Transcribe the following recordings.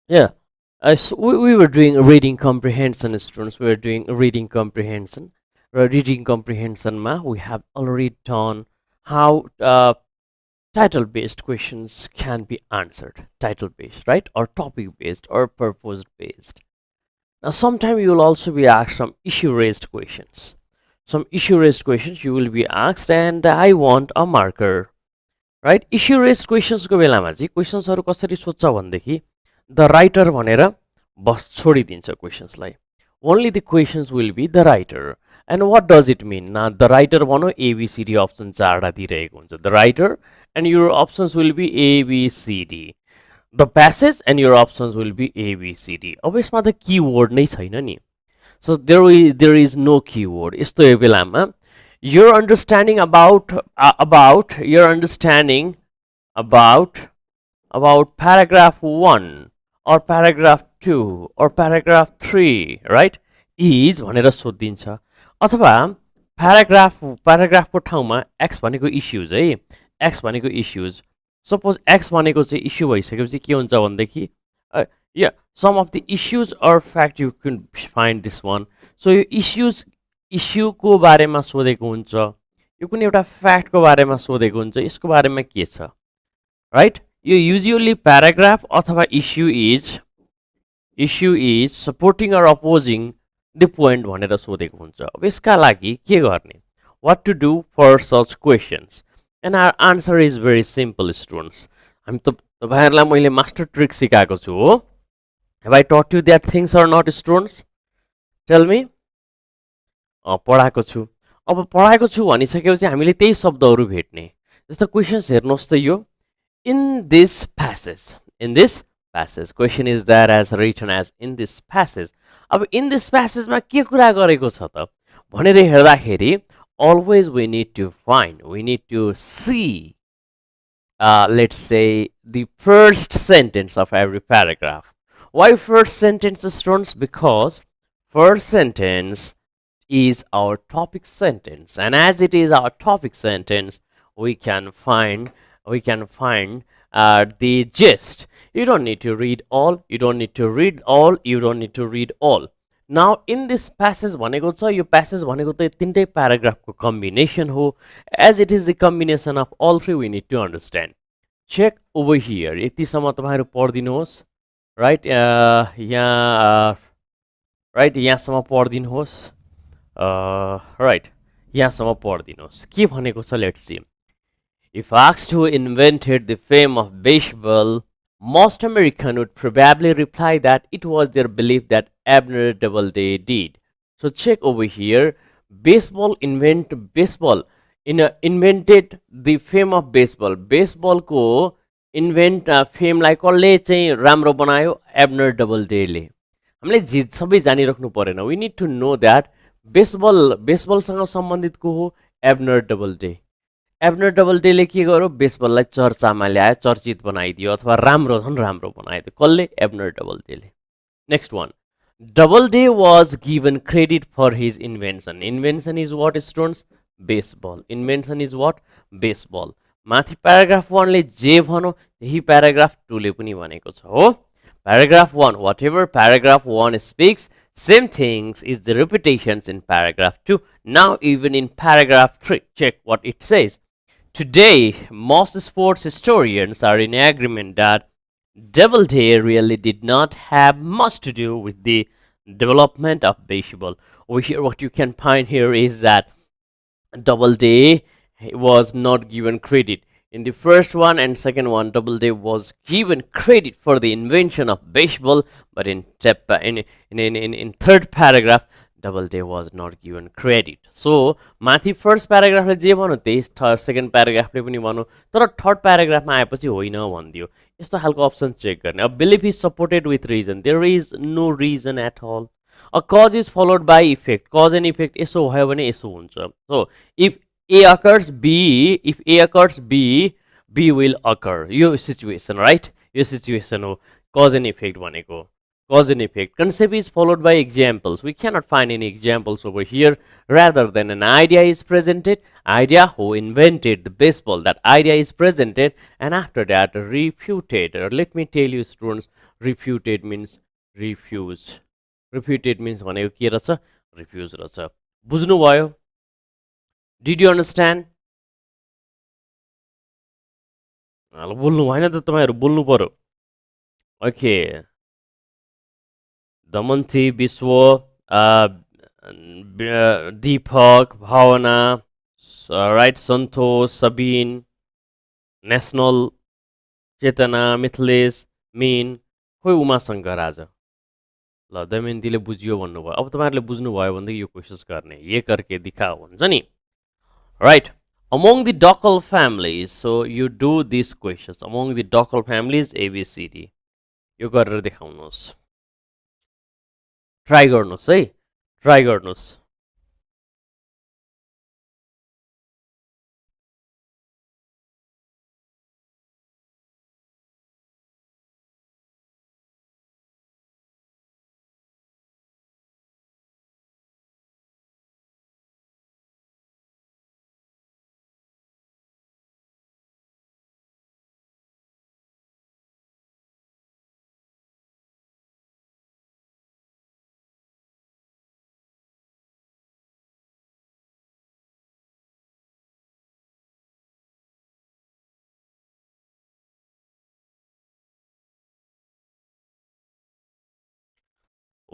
Yeah. So we were doing reading comprehension, students. We were doing reading comprehension. Reading comprehension ma we have already done how title based questions can be answered. Title based, right? Or topic based or purpose based. Now, sometime you will also be asked some issue raised questions. Some issue raised questions you will be asked, and I want a marker, right? Issue raised questions को बेलामा चाहिँ क्वेशन्सहरु कसरी सोध्छ भन्देखि the writer भनेर बस छोडिदिन्छ क्वेशन्सलाई. Only the questions will be the writer. And what does it mean? Now, the writer भनौँ ABCD option चारवटा दिइरहेको हुन्छ. The writer and your options will be ABCD. The passage and your options will be ABCD. अब यसमा त keyword नै छैन नि. So there is no keyword. यस्तो बेलामा your understanding about your understanding about paragraph 1 or paragraph 2 or paragraph 3, right, is भनेर सोधिन्छ. अथवा प्याराग्राफको ठाउँमा x भनेको इश्युज है, x भनेको इश्युज. सपोज x भनेको चाहिँ इश्यु भइसकेपछि के हुन्छ भनेदेखि yeah, some of the issues or fact you can find this one. So यो इस्युको बारेमा सोधेको हुन्छ, यो कुनै एउटा फ्याक्टको बारेमा सोधेको हुन्छ, यसको बारेमा के छ, राइट? यो युजुअली प्याराग्राफ अथवा issue is supporting or opposing the point भनेर सोधेको हुन्छ. अब यसका लागि के गर्ने, what to do for such questions? And our answer is very simple students. हामी तपाईँहरूलाई मैले मास्टर ट्रिक सिकाएको छु हो. Have I taught you that things are not students? Tell me. पढाएको छु. अब पढाएको छु भनिसकेपछि हामीले त्यही शब्दहरू भेट्ने. जस्तो क्वेसन्स हेर्नुहोस् त, यो in this passage question is that as written as in this passage. अब इन दिस प्यासेजमा के कुरा गरेको छ त भनेर हेर्दाखेरि always we need to see let's say the first sentence of every paragraph. Why first sentence, students? Because first sentence is our topic sentence, and as it is our topic sentence, we can find the gist. You don't need to read all, you don't need to read all. Now in this passage भनेको छ, यो passage भनेको त तीनटै paragraph को combination हो. As it is the combination of all three, we need to understand. Check over here. यतिसम्म तपाईहरु पढ्दिनुहोस्, right? यहाँ right, यहाँसम्म पढ्दिनुहोस्. Right, यहाँसम्म पढ्दिनुहोस्. के भनेको छ, let's see. If asked who invented the fame of baseball, most Americans would probably reply that it was their belief that Abner Doubleday did. So check over here. Invented the fame of baseball. Baseball को invent fame like कसले चाहिँ राम्रो बनायो? Abner Doubleday ले. हामीले सबै जानिराख्नु परेन. We need to know that बेसबलसँग सम्बन्धित को हो? एब्नर डबलडे. एब्नर डबलडेले के गर्यो? बेसबललाई चर्चामा ल्यायो, चर्चित बनाइदियो अथवा राम्रो बनाइदियो. कसले? Abner Doubleday. Next one. Doubleday was given credit for his invention. Invention is what, students? Baseball. Invention is what? Baseball. माथि paragraph 1 ले जे भन्यो त्यही paragraph 2 ले पनि भनेको छ हो. Paragraph 1, whatever paragraph 1 speaks, same things is the repetitions in paragraph 2. Now even in paragraph 3, check what it says. Today, most sports historians are in agreement that Doubleday really did not have much to do with the development of baseball. Over here, what you can find here is that Doubleday was not given credit. In the first one and second one, Doubleday was given credit for the invention of baseball, but in third paragraph, Doubleday was not given credit. So, माथि first paragraph ले जे भन्यो त्यही second paragraph ले पनि भन्यो, तर third paragraph मा आएपछि होइन भनिदियो. यस्तो खालको अप्सन चेक गर्ने. अब belief is supported with reason. There is no reason at all. A cause is followed by effect. Cause and effect यसो भयो भने यसो हुन्छ. So, if A occurs B, if A occurs B, B will occur. यो situation, right? यो situation हो cause and effect भनेको. Cause and effect. Concept is followed by examples. We cannot find any examples over here. Rather than an idea is presented, idea who invented the baseball, that idea is presented, and after that refuted. Or let me tell you students, refuted means refuse. Refuted means भनेको के रहेछ? Refuse रहेछ. बुझ्नुभयो? Did you understand? बोल्नु भएन त तपाईहरु बोल्नु पर्यो. Okay. दमन्ती विश्व दीपक भावना राइट सन्तोष सबिन नेसनल चेतना मिथिलेश मीन खोइ उमाशङ्कर आज ल दमयन्तीले बुझियो भन्नुभयो. अब तपाईहरुले बुझ्नुभयो भनेदेखि यो कोसिस गर्ने ये करके दिखाओ भन्छ नि. Right. Among the Dockal families, so you do these questions. Among the Dockal families, ABCD. यो गरेर देखाउनुहोस्. ट्राई गर्नुहोस् है. ट्राई गर्नुहोस्.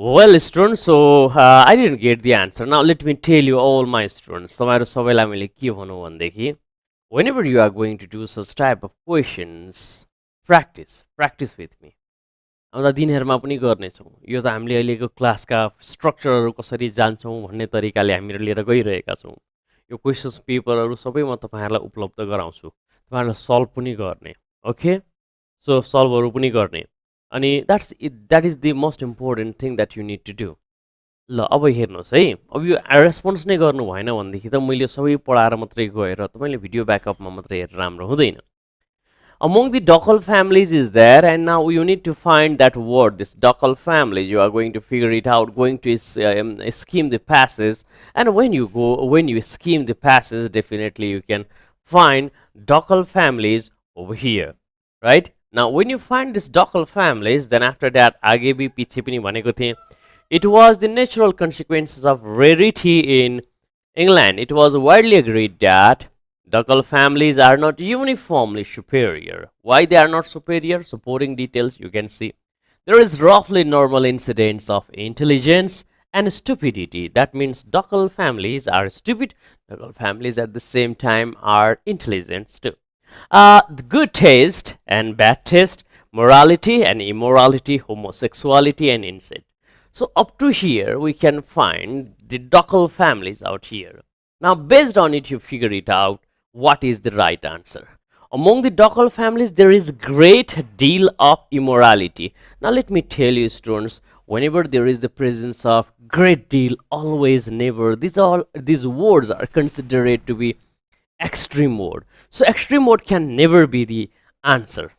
Well, students, so I didn't get the answer. Now let me tell you, all my students, तपाईहरु सबैलाई मैले के भनौं भनेदेखि, whenever you are going to do such type of questions, practice with me. आउँदा दिनहरुमा पनि गर्ने छौं. यो त हामीले अहिलेको क्लासका स्ट्रक्चरहरु कसरी जान्छौं भन्ने तरिकाले हामी लिएर गइरहेका छौं. यो क्वेशन्स पेपरहरु सबै म तपाईहरुलाई उपलब्ध गराउँछु. तपाईहरुले सल्भ पनि गर्ने. ओके? सो सल्भहरु पनि गर्ने. अनि that is the most important thing that you need to do. ल अब हेर्नुहोस् है. अब यो रेस्पोन्स नै गर्नु भएन भनेदेखि त मैले सबै पढाएर मात्रै गएर तपाईले भिडियो ब्याकअपमा मात्रै हेरेर राम्रो हुँदैन. Among the Dockal families is there, and now you need to find that word, this Dockal family. You are going to figure it out, going to scheme the passes, and when you scheme the passes, definitely you can find Dockal families over here, right? Now, when you find this Dockal families, then after that, आगे भी पीछे पनि भनेको थिएँ, it was the natural consequences of rarity in England. It was widely agreed that Dockal families are not uniformly superior. Why they are not superior? Supporting details you can see. There is roughly normal incidence of intelligence and stupidity. That means Dockal families are stupid. Dockal families at the same time are intelligent too. Good taste and bad taste, morality and immorality, homosexuality and incest. So up to here we can find the Dockal families out here. Now based on it you figure it out what is the right answer. Among the Dockal families there is great deal of immorality. Now let me tell you students, whenever there is the presence of great deal, always, never, these words are considered to be extreme word. So extreme word can never be the answer.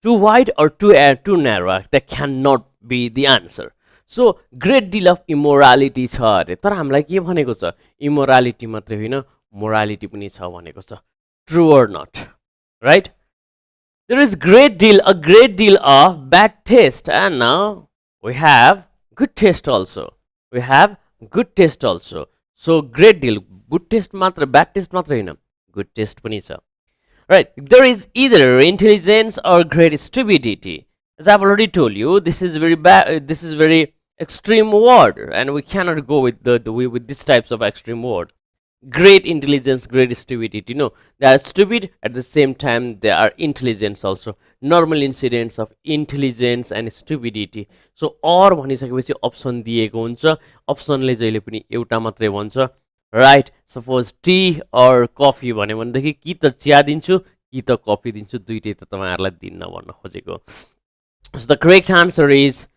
Too wide or too narrow, that cannot be the answer. So great deal of immorality छ अरे. तर हामीलाई के भनेको छ? Immorality मात्रै होइन, morality पनि छ भनेको छ. True or not? Right? There is a great deal of bad taste, and now we have good taste also. We have good taste also. So great deal, good taste matra, bad taste matra हैन, good taste पनि छ. Right? There is either intelligence or great stupidity. As I've already told you, this is very bad. This is very extreme word, and we cannot go with with these types of extreme word. Great intelligence, great stupidity. No, they are stupid at the same time they are intelligence also. Normal incidents of intelligence and stupidity. So or भनिसकेपछि option दिएको हुन्छ. अप्सनले जहिले पनि एउटा मात्रै भन्छ. Right? Suppose tea or coffee भन्यो भनेदेखि कि त चिया दिन्छु कि त कफी दिन्छु, दुईटै त तपाईहरुलाई दिन्न भन्न खोजेको. So the correct answer is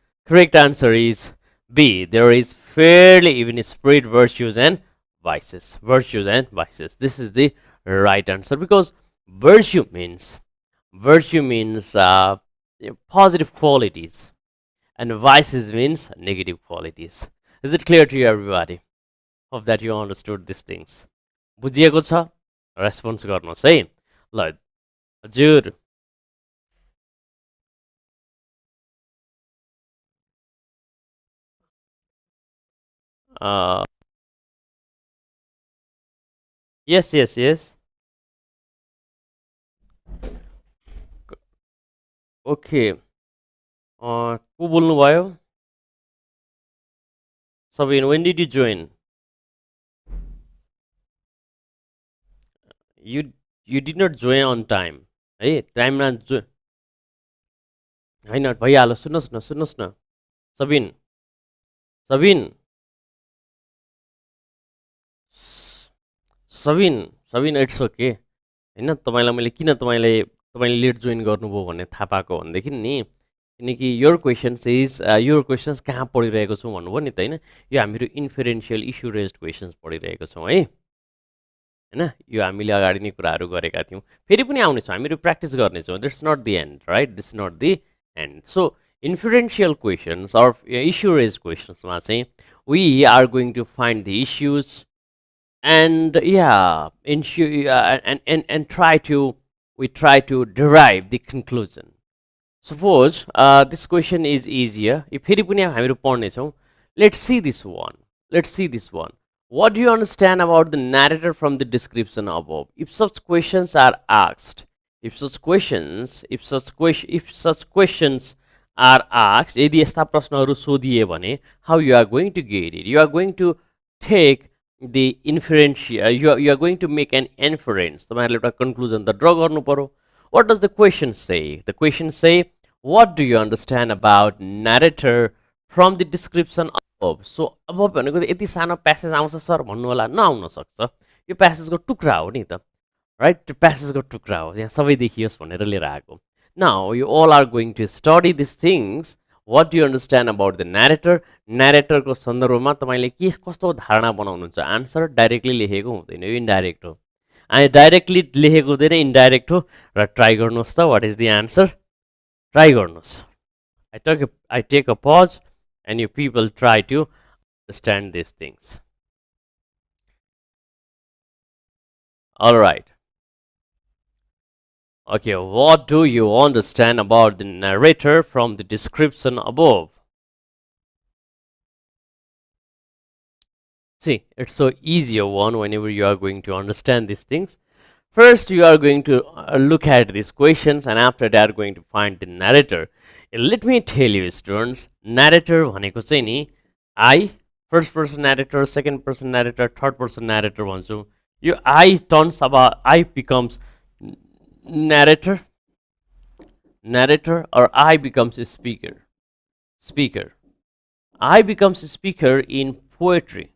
B. There is fairly even spread virtues and vices. Virtues and vices. This is the right answer, because virtue means positive qualities, and vices means negative qualities. Is it clear to you, everybody? Hope that you understood these things. बुझिएको छ? Response गर्नुहोस् है। ल हजुर yes, yes, yes. Okay. को बोल्नु भयो? Sabine, when did you join? You did not join on time. है टाइममा होइन भइहाल्यो। सुन्नुहोस् न सबिन सबिन सबिन सबिन इट्स ओके होइन। तपाईँलाई मैले किन तपाईँले लेट जोइन गर्नुभयो भन्ने थाहा पाएको भनेदेखि नि, किनकि योर क्वेसन्स कहाँ पढिरहेको छौँ भन्नुभयो नि त होइन। यो हामीहरू इन्फरेन्सियल इस्यु रेज्ड क्वेसन्स पढिरहेको छौँ है होइन। यो हामीले अगाडि नै कुराहरू गरेका थियौँ, फेरि पनि आउनेछौँ, हामीहरू प्र्याक्टिस गर्नेछौँ। That's not the end, right? This not the end. So inferential questions or issue raised क्वेसन्समा चाहिँ we are going to find the issues and yeah and try to derive the conclusion. Suppose this question is easier. If फेरि पनि हामीहरू पढ्नेछौँ, let's see this one. What do you understand about the narrator from the description above? If such questions are asked, if such questions are asked, यदि यस्ता प्रश्नहरू सोधिए भने, how you are going to get it? You are going to take the inference, you are going to make an inference. तपाईँहरूले एउटा conclusion त draw गर्नु पर्यो. What does the question say? The question say, what do you understand about narrator from the description above? So above भनेको त यति सानो passage आउँछ सर भन्नु होला, नआउन सक्छ। यो प्यासेजको टुक्रा हो नि त, राइट? त्यो प्यासेजको टुक्रा हो, यहाँ सबै देखियोस् भनेर लिएर आएको। Now you all are going to study these things. What do you understand about the narrator? Narrator को सन्दर्भमा तपाईले के कस्तो धारणा बनाउनुहुन्छ? आन्सर डाइरेक्टली लेखेको हुँदैन, यो इन्डाइरेक्ट हो। अनि डाइरेक्टली लेखेको हुँदैन, इन्डाइरेक्ट हो। र ट्राई गर्नुहोस् त, what is the answer? Try गर्नुहोस्। I take a pause and you people try to understand these things. All right. Okay, what do you understand about the narrator from the description above? See, it's so easier one whenever you are going to understand these things. First, you are going to look at these questions, and after that, going to find the narrator. Let me tell you, students, narrator भनेको चाहिँ नि, I, first person narrator, second person narrator, third person narrator भन्छु। यो I turns about, I becomes narrator, or I becomes a speaker. I becomes a speaker in poetry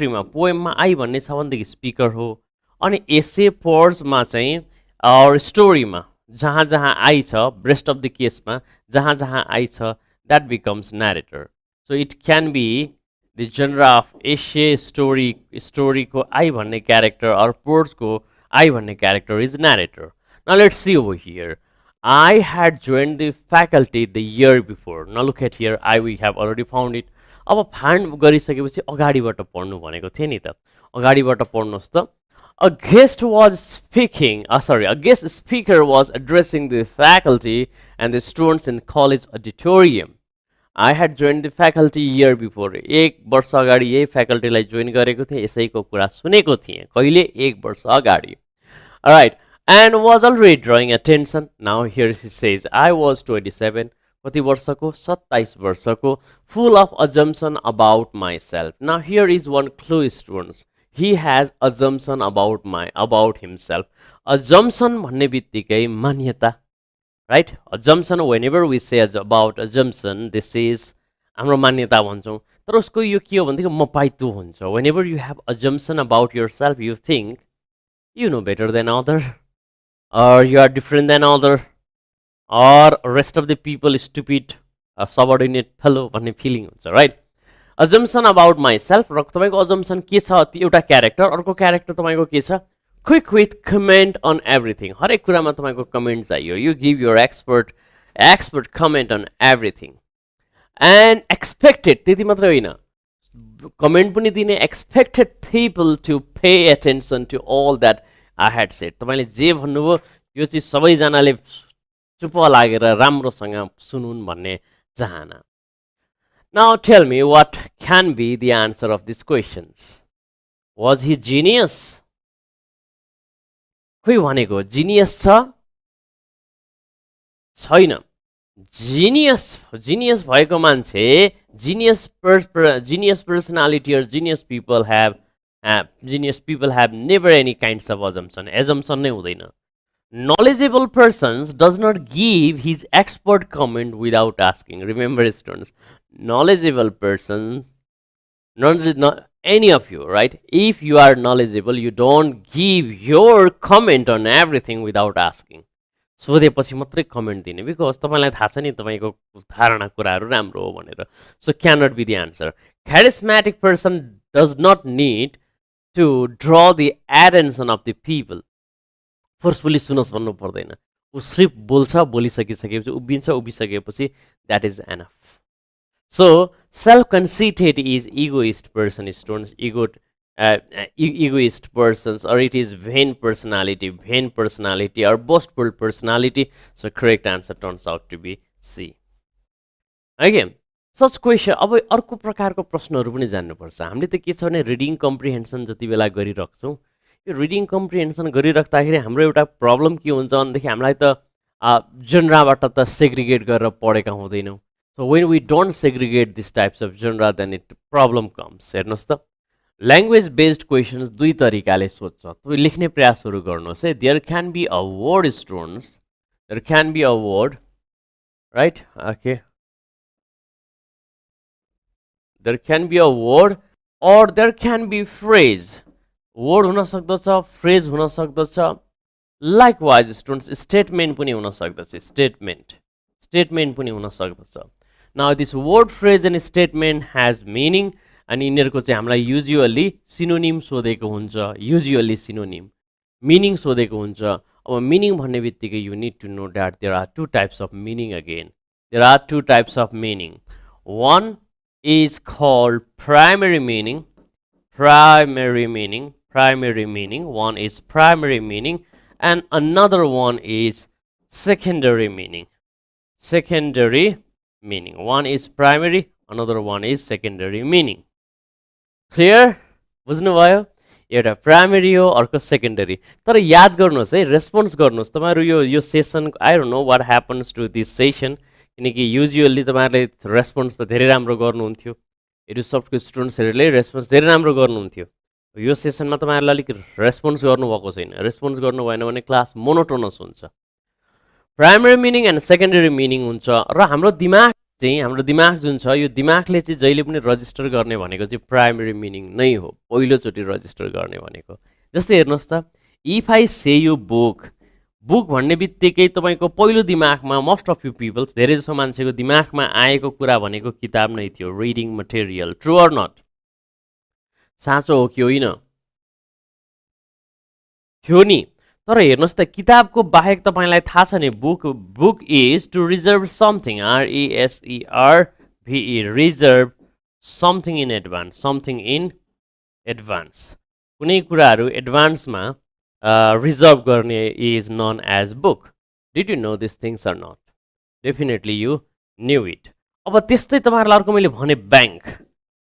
मा, poem मा I भन्ने छ भनेदेखि स्पिकर हो। अनि एसे पोर्स मा चाहिँ और स्टोरी मा जहाँ जहाँ I छ, रेस्ट अफ द केस मा जहाँ जहाँ I छ, that becomes narrator. So it can be the genre of essay, story को I भन्ने character or poets को I भन्ने character is narrator. Now let's see over here. I had joined the faculty the year before. Now look at here, we have already found it. अब find गरिसकेपछि अगाडिबाट पढ्नु भनेको थियो नि त, अगाडिबाट पढ्नुहोस् त। A guest speaker was addressing the faculty and the students in college auditorium. I had joined the faculty year before. एक वर्ष अगाडि यही फ्याकल्टीलाई जोइन गरेको थिएँ, यसैको कुरा सुनेको थिएँ। कहिले? एक वर्ष अगाडि। Alright, and was already drawing attention. Now here he says, I was 27. कति वर्षको? 27 वर्षको। Full of assumption about myself. Now here is one clue, students. He has assumption about himself. Assumption भन्ने बित्तिकै मान्यता, right? Assumption, whenever we say about assumption, this is हाम्रो मान्यता भन्छौँ। तर उसको यो के हो भनेदेखि मपाइतो हुन्छ। Whenever you have assumption about yourself, you think you know better than other, or you are different than other, or rest of the people is stupid, a subordinate fellow भन्ने फिलिङ हुन्छ, राइट? assumption about myself, र तपाईको assumption के छ? एउटा character, अर्को character तपाईको के छ? quick with comment on everything. हरेक कुरामा तपाईको कमेन्ट चाहियो। You give your expert expert comment on everything. And expected, त्यति मात्र होइन, comment पनि दिने, expected people to pay attention to all that I had said. तपाईले जे भन्नुभयो यो चाहिँ सबैजनाले चुप लागेर राम्रोसँग सुनुन् भन्ने चाहना. Now tell me what can be the answer of these questions. Was he genius? खोइ भनेको genius छ छैन. Genius भएको मान्छे, genius personality or genius people have never any kinds of assumption नै हुँदैन. Knowledgeable persons does not give his expert comment without asking. Remember, students, knowledgeable person, not any of you, right? If you are knowledgeable, you don't give your comment on everything without asking. सोधेपछि मात्रै comment दिने, because तपाईलाई थाहा छ नि तपाईको धारणा कुराहरू राम्रो हो भनेर. So cannot be the answer. Charismatic person does not need to draw the attention of the people. Forcefully सुनोस् भन्नु पर्दैन. उ सिर्फ बोल्छ, बोलिसकिसकेपछि उभिसकेपछि that is enough. So self-conceited is egoist person, students. Egoist persons, or it is vain personality or boastful personality. So correct answer turns out to be C. Okay, such question. अब अर्को प्रकारको प्रश्नहरू पनि जान्नुपर्छ. हामीले त के छ भने रिडिङ कम्प्रिहेन्सन जति बेला गरिराख्छौं, यो रिडिङ कम्प्रिहेन्सन गरिराख्दाखेरि हाम्रो एउटा प्रब्लम के हुन्छ भनेदेखि हामीलाई त जनराबाट त सेग्रिगेट गरेर पढेका हुँदैनौँ. So when we don't segregate these types of genre, then it problem comes. हेर्नुस् त, language based questions दुई तरिकाले सोध्छ. तपाईं लेख्ने प्रयासहरू गर्नुस् है. There can be a word, students. There can be a word, right? Okay. There can be a word or there can be phrase. Word हुन सक्दछ, phrase हुन सक्दछ. Likewise, students, statement पनि हुन सक्दछ. Statement पनि हुन सक्दछ. Now this word, phrase and statement has meaning, and यिनीहरुको चाहिँ हामीलाई usually synonym सोधेको हुन्छ. Usually synonym, meaning सोधेको हुन्छ. अब meaning भन्ने बित्तिकै you need to know that there are two types of meaning again. There are two types of meaning. One is called primary meaning. One is primary meaning, and another one is secondary meaning. One is primary, another one is secondary meaning. Clear? बुझ्नुभयो? एउटा primary हो, अर्को secondary. तर याद गर्नुहोस् है, response गर्नुहोस्. तपाईहरु यो session, I don't know what happens to this session, किनकि युजुअली तपाईहरुले रेस्पोन्स त धेरै राम्रो गर्नुहुन्थ्यो. एडुसफ्टको स्टुडेन्ट्सहरुले रेस्पोन्स धेरै राम्रो गर्नुहुन्थ्यो. यो सेसनमा तपाईहरुले अलिक रेस्पोन्स गर्नुभएको छैन. रेस्पोन्स गर्नु भएन भने क्लास मोनोटोनस हुन्छ. Primary meaning and secondary meaning हुन्छ. र हाम्रो दिमाग जुन छ, यो दिमागले चाहिँ जहिले पनि रजिस्टर गर्ने भनेको चाहिँ प्राइमरी मिनिङ नै हो. पहिलोचोटि रजिस्टर गर्ने भनेको. जस्तै हेर्नुहोस् त, if I say you book भन्ने बित्तिकै तपाईको पहिलो दिमागमा, मोस्ट अफ यु पिपल, धेरै जसो मान्छेको दिमागमा आएको कुरा भनेको किताब नै थियो, reading material. True or not? साँचो हो कि होइन? थियो नि. तर हेर्नुहोस् त, किताबको बाहेक तपाईलाई थाहा छ नि, book is to reserve something, RESERVE, reserve something in advance. कुनै कुराहरू एडभान्समा रिजर्भ गर्ने is known as book. Did you know this things are not? Definitely you knew it. अब त्यस्तै तपाईहरुलाई अर्को मैले भने बैंक,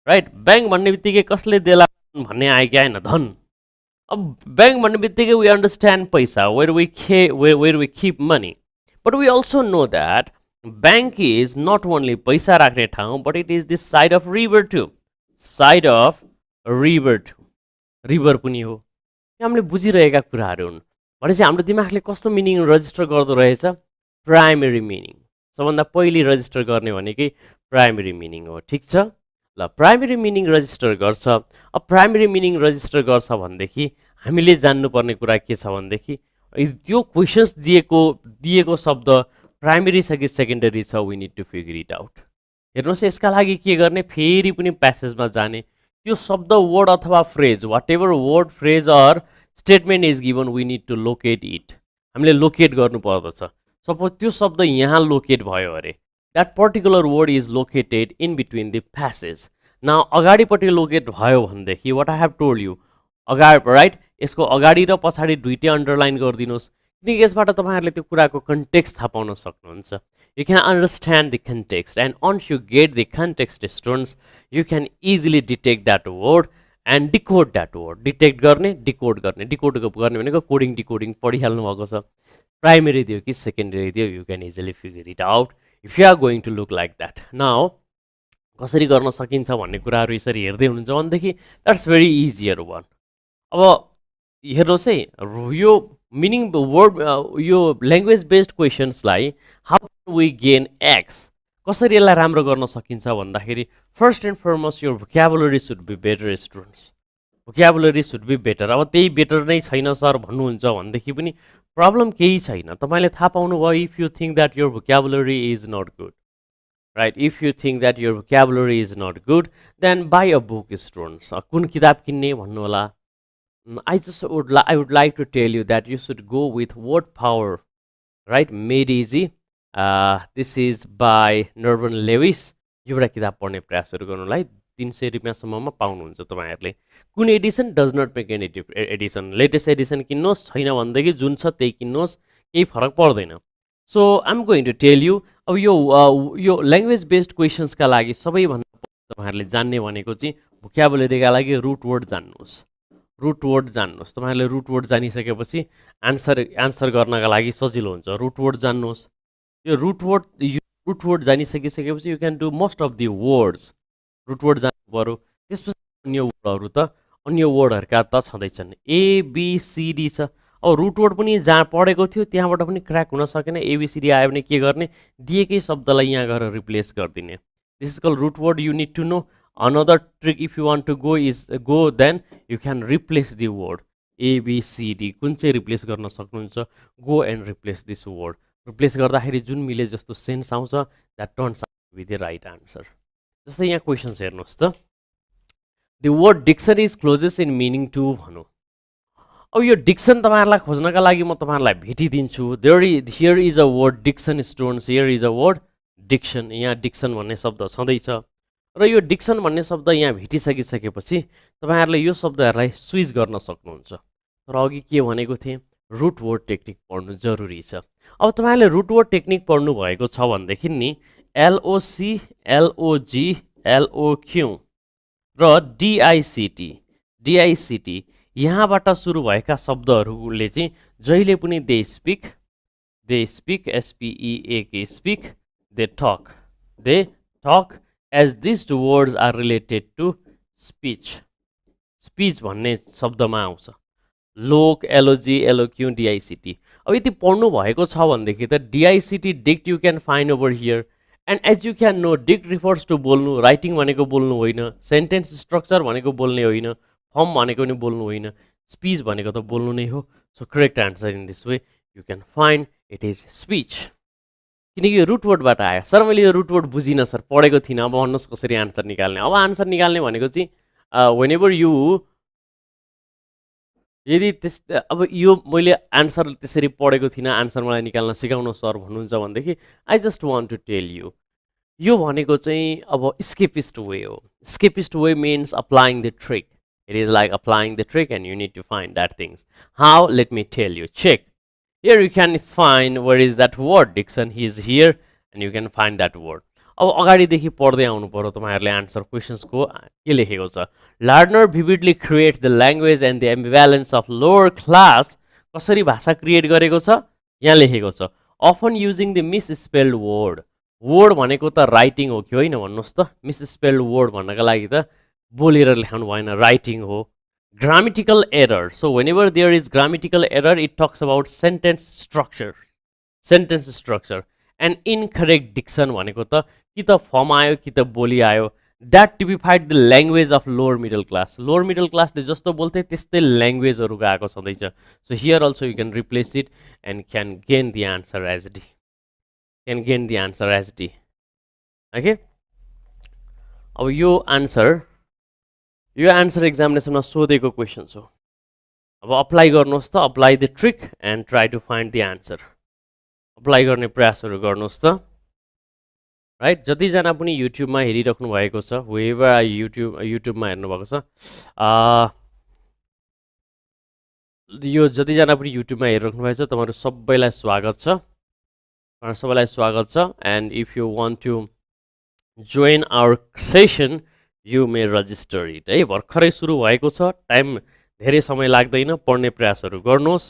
राइट? बैंक भन्ने बित्तिकै कसले देला भन्ने आयो कि आएन? धन. अब बैंक भन्ने बित्तिकै we understand पैसा, where we keep money, but we also know that bank is not only पैसा राख्ने ठाउँ, but it is this side of river too. River पनि हो. हामीले बुझिरहेका कुराहरू हुन्. भनेपछि हाम्रो दिमागले कस्तो मिनिङ रजिस्टर गर्दो रहेछ? Primary meaning. सबभन्दा पहिले रजिस्टर गर्ने भनेकै प्राइमरी मिनिङ हो. ठिक छ? ल, प्राइमरी मिनिङ रजिस्टर गर्छ. अब प्राइमरी मिनिङ रजिस्टर गर्छ भनेदेखि हामीले जान्नुपर्ने कुरा के छ भनेदेखि त्यो क्वेशन्स दिएको शब्द प्राइमरी छ कि सेकेन्डरी छ, we need to figure it out. हेर्नुहोस्, यसका लागि के गर्ने? फेरि पनि प्यासेजमा जाने. त्यो शब्द, वर्ड अथवा phrase, whatever word, phrase or statement is given, we need to locate it. हामीले लोकेट गर्नु पर्दछ. सपोज त्यो शब्द यहाँ लोकेट भयो अरे, that particular word is located in between the passage. Now अगाडिपट्टि लोकेट भयो भनेदेखि what I have told you, अगाडि राइट, यसको अगाडि र पछाडि दुइटै अन्डरलाइन गरिदिनुहोस्, किनकि यसबाट तपाईँहरूले त्यो कुराको कन्टेक्स्ट थाहा पाउन सक्नुहुन्छ. You can understand the context, and once you get the context, students, you can easily detect that word and decode that word. Detect गर्ने, decode गर्ने, decode गर्ने भनेको कोडिङ डिकोडिङ पढिहाल्नु भएको छ. प्राइमेरी दियो कि सेकेन्डरी दियो, you can easily figure it out if you are going to look like that. Now कसरी गर्न सकिन्छ भन्ने कुराहरू यसरी हेर्दै हुनुहुन्छ भनेदेखि that's very easier one. अब हेर्नुहोस् है, यो मिनिङ वर्ड यो ल्याङ्ग्वेज बेस्ड क्वेसन्सलाई हाउ वी गेन एक्स, कसरी यसलाई राम्रो गर्न सकिन्छ भन्दाखेरि first and foremost your vocabulary should be better students. Vocabulary should be better. अब त्यही बेटर नै छैन सर भन्नुहुन्छ भनेदेखि पनि प्रब्लम केही छैन. तपाईँले थाहा पाउनुभयो, if you think that your vocabulary is not good, right, if you think that your vocabulary is not good, then buy a book students. कुन किताब किन्ने भन्नु होला. I would like to tell you that you should go with word power, right? Made easy. This is by Norman Lewis. यो एउटा किताब पढ्ने प्रयासहरू गर्नुलाई 300 रुपियाँसम्ममा पाउनुहुन्छ तपाईँहरूले. कुन edition does not make any edition, latest edition किन्नुहोस्, छैन भनेदेखि जुन छ त्यही किन्नुहोस्, केही फरक पर्दैन. So I am going to tell you, अब यो ल्याङ्ग्वेज बेस्ड क्वेसन्सका लागि सबैभन्दा तपाईँहरूले जान्ने भनेको चाहिँ भोक्याबुलरीका लागि रुट वर्ड जान्नुहोस्. रुट वर्ड जान्नुहोस्. तपाईँहरूले रुट वर्ड जानिसकेपछि आन्सर गर्नका लागि सजिलो हुन्छ. रुट वर्ड जान्नुहोस्. यो रुट वर्ड जानिसकिसकेपछि you can do most of the words. Root word जान्नु पऱ्यो. त्यसपछि अन्य वर्डहरू त अन्य वर्डहरूका त छँदैछन्. एबिसिडी छ. अब रुट वर्ड पनि जहाँ पढेको थियो त्यहाँबाट पनि क्र्याक हुन सकेन. एबिसिडी आयो भने के गर्ने, दिएकै शब्दलाई यहाँ गएर रिप्लेस गरिदिने. This is called root word. You need to know. Another trick if you want to go then you can replace the word A, B, C, D. कुन चाहिँ रिप्लेस गर्न सक्नुहुन्छ, go and replace this word. Replace गर्दाखेरि जुन मिले जस्तो sense आउँछ, that turns out to be the right answer. जस्तै यहाँ क्वेसन्स हेर्नुहोस् त. The word diction is closest in meaning to भनौँ. अब यो डिक्सन तपाईँहरूलाई खोज्नका लागि म तपाईँहरूलाई भेटिदिन्छु. Here is a word diction students. Here is a word diction. यहाँ डिक्सन भन्ने शब्द छँदैछ र यो डिक्सन भन्ने शब्द यहाँ भेटिसकिसकेपछि तपाईँहरूले यो शब्दहरूलाई स्विच गर्न सक्नुहुन्छ. तर अघि के भनेको थिएँ, रुट वर्ड टेक्निक पढ्नु जरुरी छ. अब तपाईँहरूले रुट वर्ड टेक्निक पढ्नु भएको छ भनेदेखि नि एलओसी, एलओजी, एलओक्यू र डिआइसिटी यहाँबाट सुरु भएका शब्दहरूले चाहिँ जहिले पनि they speak S P E A K speak, they talk as these two words are related to speech. Speech भन्ने शब्दमा आउँछ. लोक, एलओजी, एलओक्यू, डिआइसिटी. अब यदि पढ्नु भएको छ भनेदेखि त DICT dict you can find over here. And as you can know, dict refers to बोल्नु. राइटिङ भनेको बोल्नु होइन. सेन्टेन्स स्ट्रक्चर भनेको बोल्ने होइन. फर्म भनेको नि बोल्नु होइन. स्पिच भनेको त बोल्नु नै हो. So correct answer in this way you can find it is speech. किनकि यो रुट वर्डबाट आयो. सर मैले यो रुट वर्ड बुझिनँ सर, पढेको थिइनँ, अब भन्नुहोस् कसरी आन्सर निकाल्ने. अब आन्सर निकाल्ने भनेको चाहिँ वेन एभर यु, यदि अब यो मैले आन्सर त्यसरी पढेको थिइनँ, आन्सर मलाई निकाल्न सिकाउनु सर भन्नुहुन्छ भनेदेखि I just want to tell you, यो भनेको चाहिँ अब स्केपिस्ट वे हो. Escapist way means applying the trick. It is like applying the trick and you need to find that things. How? Let me tell you. Check. Here you can find where is that word diction. He is here and you can find that word. अब अगाडिदेखि पढ्दै आउनु पर्यो तपाईँहरूले answer क्वेसन्सको. के लेखेको छ? Learner vividly creates the language and the ambivalence of lower class. कसरी भाषा क्रिएट गरेको छ यहाँ लेखेको छ. often using the misspelled word. Word भनेको त राइटिङ हो कि होइन भन्नुहोस् त. मिसस्पेल्ड वर्ड भन्नका लागि त बोलेर लेखाउनु भएन, राइटिङ हो. Grammatical error. So whenever there is grammatical error, it talks about sentence structure. And incorrect diction भनेको त कि त फर्म आयो कि त बोली आयो. That typified the language of lower middle class. Lower middle class ले जस्तो बोल्थे त्यस्तै ल्याङ्ग्वेजहरुको आएको छँदैछ. So here also you can replace it and can gain the answer as D. Okay? अब यो आन्सर एक्जामिनेसनमा सोधेको क्वेशन्स हो. अब अप्लाई गर्नुहोस् त, apply the trick and try to find the answer. Apply गर्ने प्रयासहरू गर्नुहोस् त राइट जतिजना पनि युट्युबमा हेरिराख्नु भएको छ वेभर युट्युबमा हेर्नुभएको छ यो जतिजना पनि युट्युबमा हेरिराख्नु भएको छ तपाईँहरू सबैलाई स्वागत छ and if you want to join our session you may register it है भर्खरै सुरु भएको छ टाइम धेरै समय लाग्दैन पढ्ने प्रयासहरू गर्नुहोस्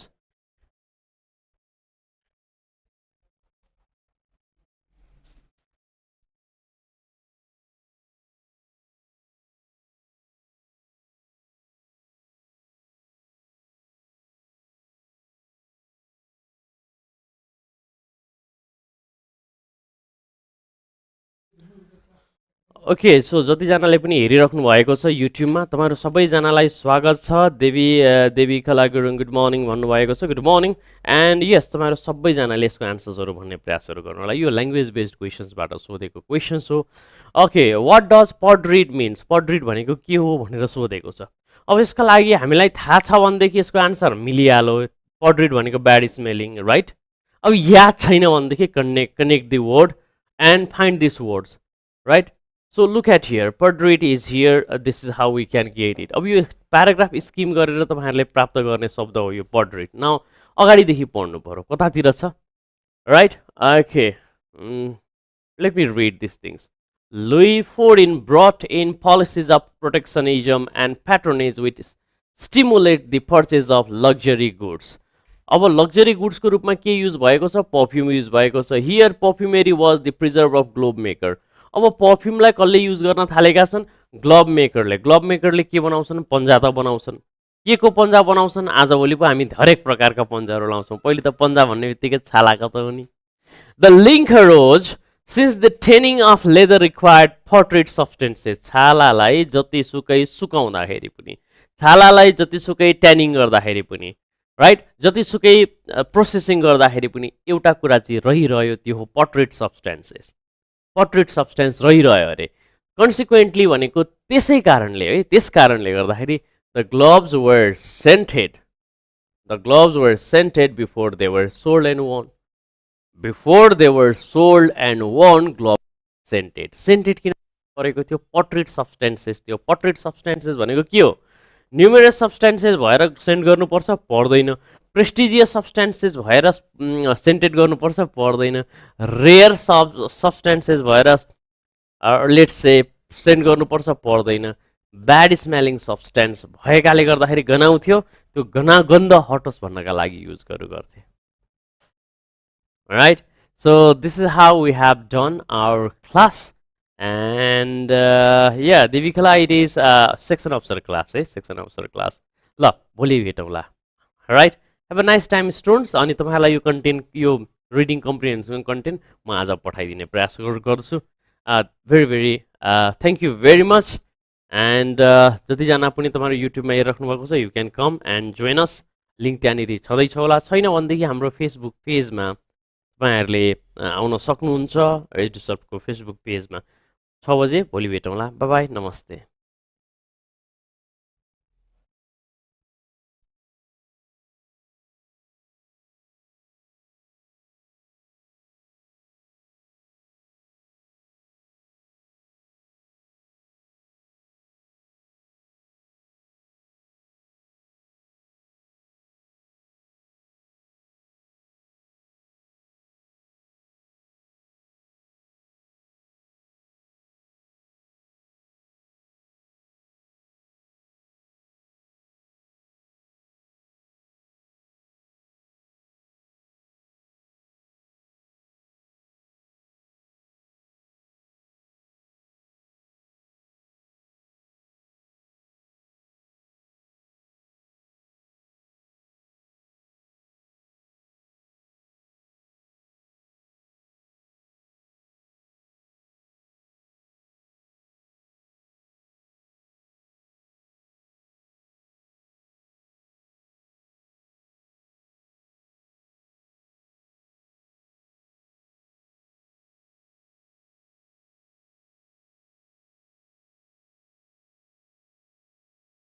ओके सो जतिजनाले पनि हेरिराख्नु भएको छ युट्युबमा तपाईँहरू सबैजनालाई स्वागत छ देवी कला गुरुङ गुड मर्निङ भन्नुभएको छ गुड मर्निङ एन्ड यस तपाईँहरू सबैजनाले यसको एन्सर्सहरू भन्ने प्रयासहरू गर्नु होला यो ल्याङ्ग्वेज बेस्ड क्वेसन्सबाट सोधेको क्वेसन्स हो okay what does pod read means pod read भनेको के हो भनेर सोधेको छ अब यसका लागि हामीलाई थाहा छ भनेदेखि यसको आन्सर मिलिहाल्यो पड रिड भनेको ब्याड स्मेलिङ राइट अब याद छैन भनेदेखि connect the word and find this words right So look at here, pod read is here, this is how we can get it. अब यो प्याराग्राफ स्किम गरेर तपाईहरुले प्राप्त गर्ने शब्द हो यो pod read. Now अगाडिदेखि पढ्नु पर्यो कतातिर छ right okay let me read these things. Louis XIV brought in policies of protectionism and patronage which stimulate the purchase of luxury goods. अब लग्जरी गुड्सको रूपमा के युज भएको छ परफ्युम युज भएको छ here perfumery was the preserve of glove maker अब परफ्युमलाई कसले युज गर्न थालेका छन् ग्लोब मेकरले के बनाउँछन् पन्जा त बनाउँछन् के को पन्जा बनाउँछन् आजभोलि पो हामी हरेक प्रकारका पन्जाहरू लाउँछौँ पहिले त पन्जा भन्ने बित्तिकै छालाको त हो नि the link rose since the tanning of leather required फर्ट्रेट सब्सटेन्सेस छालालाई जतिसुकै सुकाउँदाखेरि पनि छालालाई जतिसुकै ट्यानिङ गर्दाखेरि पनि राइट जतिसुकै प्रोसेसिङ गर्दाखेरि पनि एउटा कुरा चाहिँ रहिरह्यो त्यो हो पर्ट्रेट सब्सटेन्स रहिरह्यो अरे कन्सिक्वेन्टली भनेको त्यसै कारणले है त्यस कारणले गर्दाखेरि the gloves were scented before they were sold and worn glove scented किन गरेको थियो पर्ट्रेट सब्सटेन्सेस भनेको के हो न्युमेरस सब्सटेन्सेस भएर सेन्ड गर्नुपर्छ पर्दैन प्रेस्टिजियस सब्सटेन्सेस भएर सेन्टेड गर्नुपर्छ पर्दैन रेयर सब्सटेन्सेस भएर लेट्स से सेन्ड गर्नुपर्छ पर्दैन ब्याड स्मेलिङ सब्सटेन्स भएकाले गर्दाखेरि गनाउँथ्यो त्यो गन्ध हटोस् भन्नका लागि युज गर्थे right so this is how we have done our class and yeah Devikala it is section officer class ल भोलि भेटौँला right have a nice time students अनि तपाईहरुलाई यो कन्टेन्ट यो रिडिङ कम्प्रिहेन्सन कन्टेन्ट म आज पठाइदिने प्रयास गर्छु very thank you very much and जतिजना पनि तपाईहरु युट्युबमा हेरिराख्नु भएको छ you can come and join us link त्यहाँनिर छँदैछ होला छैन भनेदेखि हाम्रो फेसबुक पेजमा तपाईहरुले आउन सक्नुहुन्छ एडुसफ्टको फेसबुक पेजमा 6 बजे भोलि भेटौँला बाइ बाइ नमस्ते